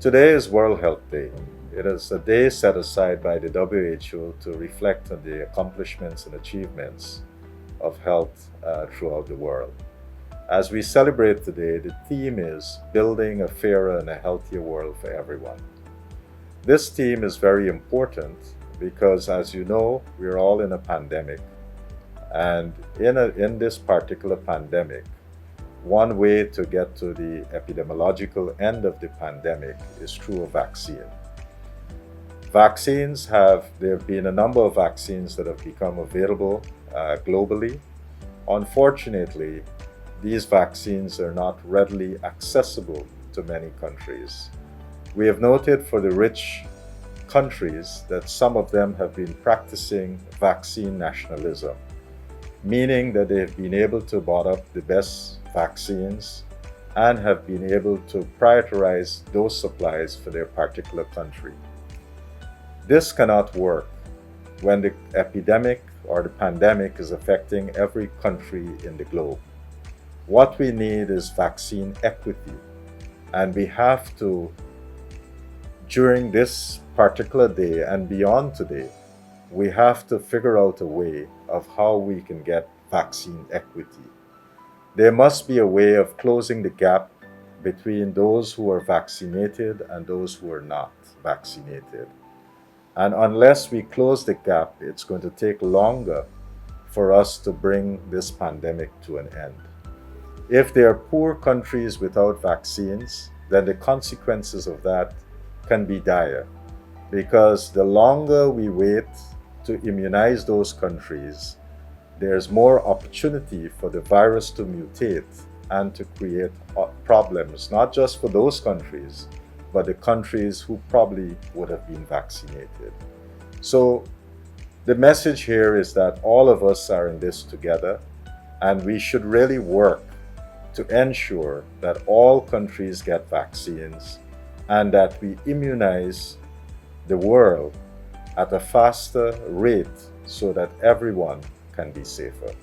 Today is World Health Day. It is a day set aside by the WHO to reflect on the accomplishments and achievements of health throughout the world. As we celebrate today, the theme is building a fairer and a healthier world for everyone. This theme is very important because, as you know, we're all in a pandemic. And in this particular pandemic, one way to get to the epidemiological end of the pandemic is through a vaccine. There have been a number of vaccines that have become available globally. Unfortunately, these vaccines are not readily accessible to many countries. We have noted for the rich countries that some of them have been practicing vaccine nationalism, meaning that they have been able to bought up the best vaccines and have been able to prioritize those supplies for their particular country. This cannot work when the epidemic or the pandemic is affecting every country in the globe. What we need is vaccine equity, and we have to, during this particular day and beyond today, we have to figure out a way of how we can get vaccine equity. There must be a way of closing the gap between those who are vaccinated and those who are not vaccinated. And unless we close the gap, it's going to take longer for us to bring this pandemic to an end. If there are poor countries without vaccines, then the consequences of that can be dire, because the longer we wait to immunize those countries, there's more opportunity for the virus to mutate and to create problems, not just for those countries, but the countries who probably would have been vaccinated. So the message here is that all of us are in this together, and we should really work to ensure that all countries get vaccines and that we immunize the world at a faster rate so that everyone can be safer.